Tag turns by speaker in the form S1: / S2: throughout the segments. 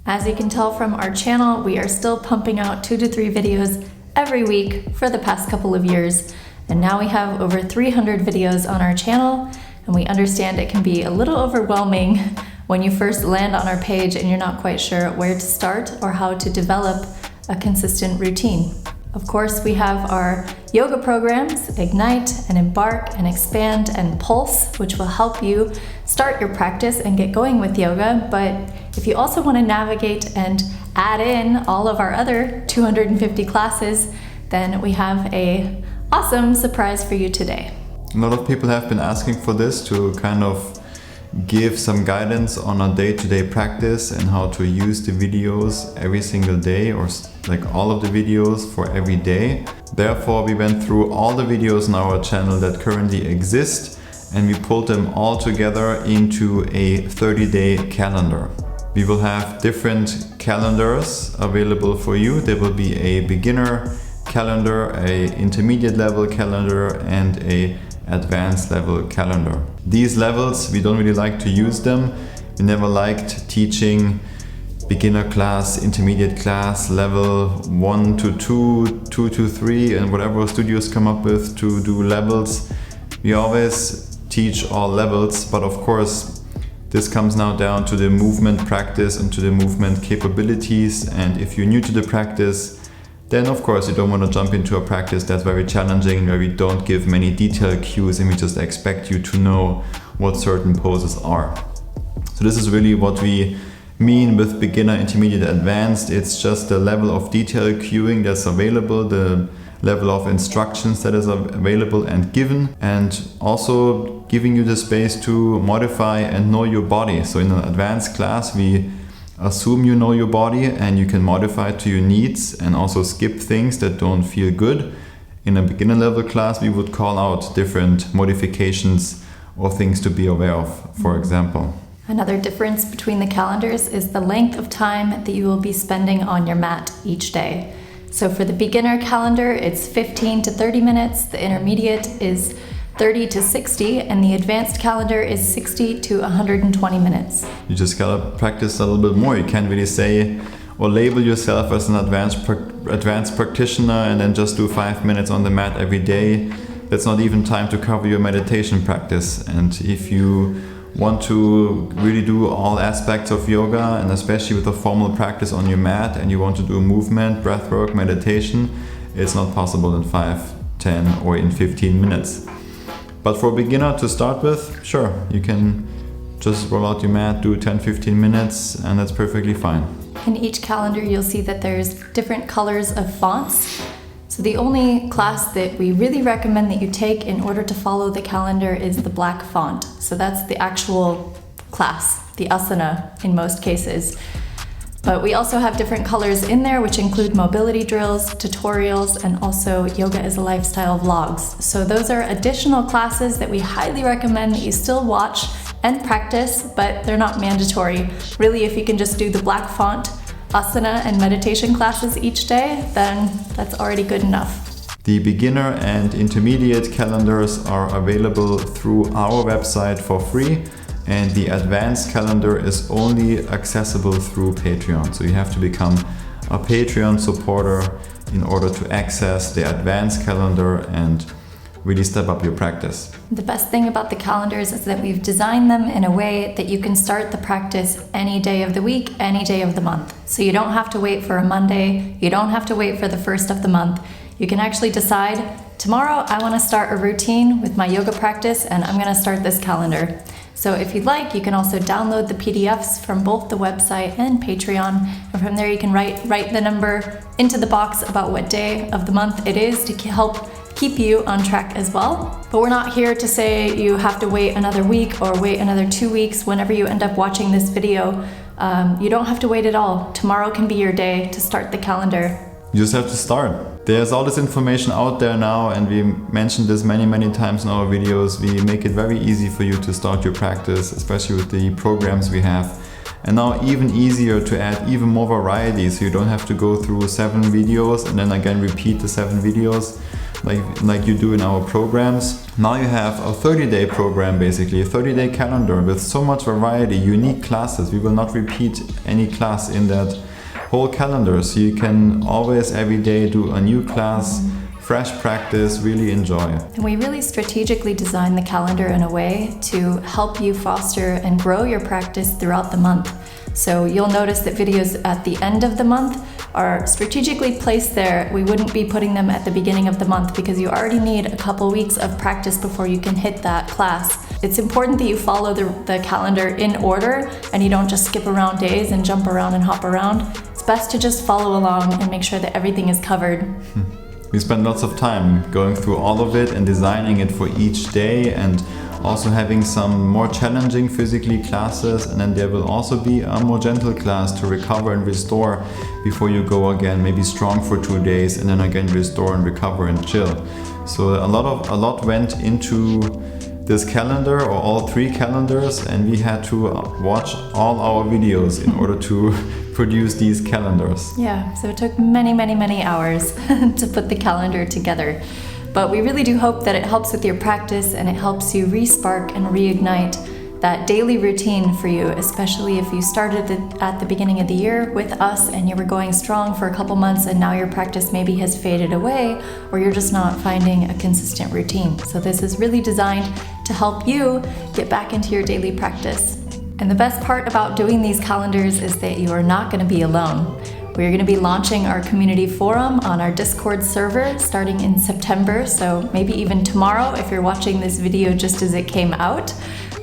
S1: As you can tell from our channel, we are still pumping out 2 to 3 videos every week for the past couple of years. And now we have over 300 videos on our channel, and we understand it can be a little overwhelming when you first land on our page and you're not quite sure where to start or how to develop a consistent routine. Of course, we have our yoga programs, Ignite and Embark and Expand and Pulse, which will help you start your practice and get going with yoga. But if you also want to navigate and add in all of our other 250 classes, then we have an awesome surprise for you today.
S2: A lot of people have been asking for this, to kind of give some guidance on a day-to-day practice and how to use the videos every single day, or like all of the videos for every day. Therefore, we went through all the videos on our channel that currently exist, and we pulled them all together into a 30-day calendar. We will have different calendars available for you. There will be a beginner calendar, a intermediate level calendar, and a advanced level calendar. These levels, we don't really like to use them. We never liked teaching beginner class, intermediate class, level 1 to 2, 2 to 3, and whatever studios come up with to do levels. We always teach all levels, but of course this comes now down to the movement practice and to the movement capabilities. And if you're new to the practice, then of course you don't want to jump into a practice that's very challenging, where we don't give many detailed cues and we just expect you to know what certain poses are. So this is really what we mean with beginner, intermediate, advanced. It's just the level of detail cueing that's available, the level of instructions that is available and given, and also giving you the space to modify and know your body. So in an advanced class, we assume you know your body and you can modify it to your needs and also skip things that don't feel good. In a beginner level class, we would call out different modifications or things to be aware of, for example.
S1: Another difference between the calendars is the length of time that you will be spending on your mat each day. So for the beginner calendar, it's 15 to 30 minutes, the intermediate is 30 to 60, and the advanced calendar is 60 to 120 minutes.
S2: You just gotta practice a little bit more. You can't really say or label yourself as an advanced practitioner and then just do 5 minutes on the mat every day. That's not even time to cover your meditation practice. And if you want to really do all aspects of yoga, and especially with a formal practice on your mat, and you want to do movement, breathwork, meditation, it's not possible in 5, 10 or in 15 minutes. But for a beginner to start with, sure, you can just roll out your mat, do 10-15 minutes, and that's perfectly fine.
S1: In each calendar, you'll see that there's different colors of fonts. So the only class that we really recommend that you take in order to follow the calendar is the black font. So that's the actual class, the asana in most cases. But we also have different colors in there, which include mobility drills, tutorials, and also yoga is a lifestyle vlogs. So those are additional classes that we highly recommend that you still watch and practice, but they're not mandatory. Really, if you can just do the black font, asana, and meditation classes each day, then that's already good enough.
S2: The beginner and intermediate calendars are available through our website for free. And the advanced calendar is only accessible through Patreon. So you have to become a Patreon supporter in order to access the advanced calendar and really step up your practice.
S1: The best thing about the calendars is that we've designed them in a way that you can start the practice any day of the week, any day of the month. So you don't have to wait for a Monday, you don't have to wait for the first of the month. You can actually decide, tomorrow I want to start a routine with my yoga practice and I'm going to start this calendar. So if you'd like, you can also download the PDFs from both the website and Patreon. And from there you can write the number into the box about what day of the month it is to help keep you on track as well. But we're not here to say you have to wait another week or wait another 2 weeks whenever you end up watching this video. You don't have to wait at all. Tomorrow can be your day to start the calendar.
S2: You just have to start. There's all this information out there now, and we mentioned this many times in our videos. We make it very easy for you to start your practice, especially with the programs we have. And now even easier to add even more variety, so you don't have to go through 7 videos and then again repeat the 7 videos. like you do in our programs. Now you have a 30-day program, basically a 30-day calendar with so much variety, unique classes. We will not repeat any class in that whole calendar, so you can always every day do a new class, fresh practice, really enjoy.
S1: And we really strategically design the calendar in a way to help you foster and grow your practice throughout the month. So you'll notice that videos at the end of the month are strategically placed there. We wouldn't be putting them at the beginning of the month because you already need a couple weeks of practice before you can hit that class. It's important that you follow the calendar in order and you don't just skip around days and jump around and hop around. It's best to just follow along and make sure that everything is covered.
S2: We spend lots of time going through all of it and designing it for each day, and also having some more challenging physically classes, and then there will also be a more gentle class to recover and restore before you go again, maybe strong for 2 days and then again restore and recover and chill. So a lot went into this calendar, or all 3 calendars, and we had to watch all our videos in order to produce these calendars.
S1: Yeah, so it took many hours to put the calendar together. But we really do hope that it helps with your practice and it helps you re-spark and reignite that daily routine for you, especially if you started at the beginning of the year with us and you were going strong for a couple months and now your practice maybe has faded away, or you're just not finding a consistent routine. So this is really designed to help you get back into your daily practice. And the best part about doing these calendars is that you are not going to be alone. We're going to be launching our community forum on our Discord server starting in September, so maybe even tomorrow if you're watching this video just as it came out.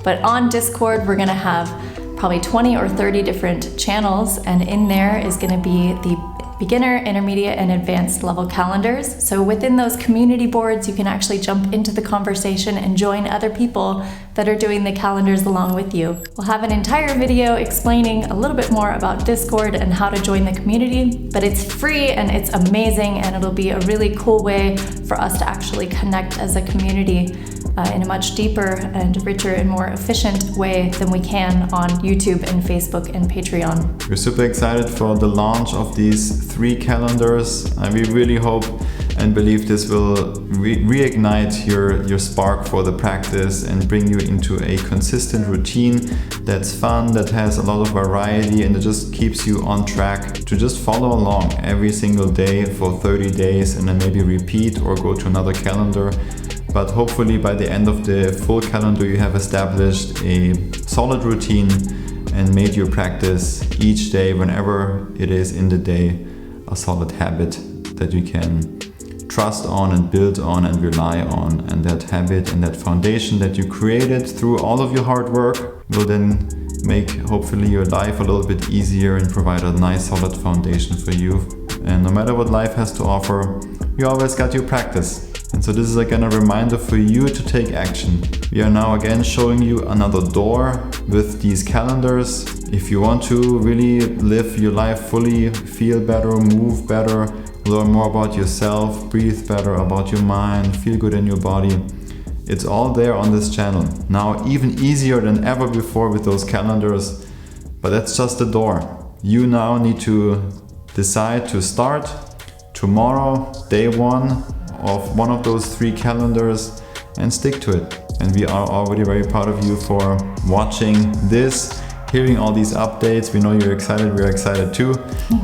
S1: But on Discord, we're going to have probably 20 or 30 different channels, and in there is going to be the beginner, intermediate, and advanced level calendars. So within those community boards, you can actually jump into the conversation and join other people that are doing the calendars along with you. We'll have an entire video explaining a little bit more about Discord and how to join the community, but it's free and it's amazing, and it'll be a really cool way for us to actually connect as a community in a much deeper and richer and more efficient way than we can on YouTube and Facebook and Patreon.
S2: We're super excited for the launch of these 3 calendars, and we really hope and believe this will reignite your spark for the practice and bring you into a consistent routine that's fun, that has a lot of variety, and it just keeps you on track to just follow along every single day for 30 days and then maybe repeat or go to another calendar. But hopefully by the end of the full calendar you have established a solid routine and made your practice each day, whenever it is in the day, a solid habit that you can trust on and build on and rely on. And that habit and that foundation that you created through all of your hard work will then make hopefully your life a little bit easier and provide a nice solid foundation for you. And no matter what life has to offer, you always got your practice. And so this is again a reminder for you to take action. We are now again showing you another door with these calendars. If you want to really live your life fully, feel better, move better, learn more about yourself, breathe better, about your mind, feel good in your body, it's all there on this channel. Now even easier than ever before with those calendars, but that's just the door. You now need to decide to start tomorrow, day 1 of one of those 3 calendars, and stick to it. And we are already very proud of you for watching this, hearing all these updates. We know you're excited, we're excited too,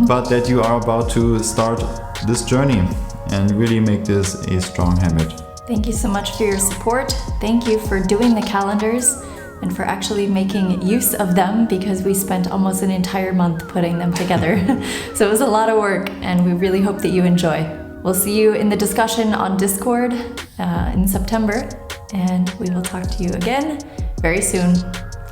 S2: but that you are about to start this journey and really make this a strong habit.
S1: Thank you so much for your support. Thank you for doing the calendars and for actually making use of them, because we spent almost an entire month putting them together. So it was a lot of work, and we really hope that you enjoy. We'll see you in the discussion on Discord in September, and we will talk to you again very soon.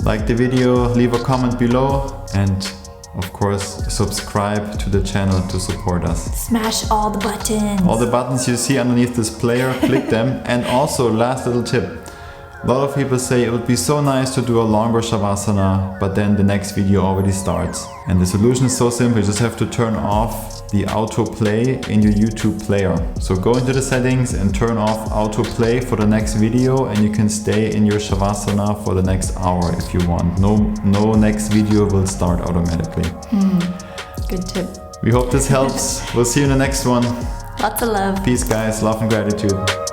S2: Like the video, leave a comment below, and of course subscribe to the channel to support us.
S1: Smash all the buttons.
S2: All the buttons you see underneath this player, click them. And also, last little tip. A lot of people say it would be so nice to do a longer Shavasana, but then the next video already starts. And the solution is so simple, you just have to turn off the autoplay in your YouTube player. So go into the settings and turn off autoplay for the next video, and you can stay in your Shavasana for the next hour if you want. No next video will start automatically.
S1: Good tip.
S2: We hope this helps. We'll see you in the next one.
S1: Lots of love.
S2: Peace, guys. Love and gratitude.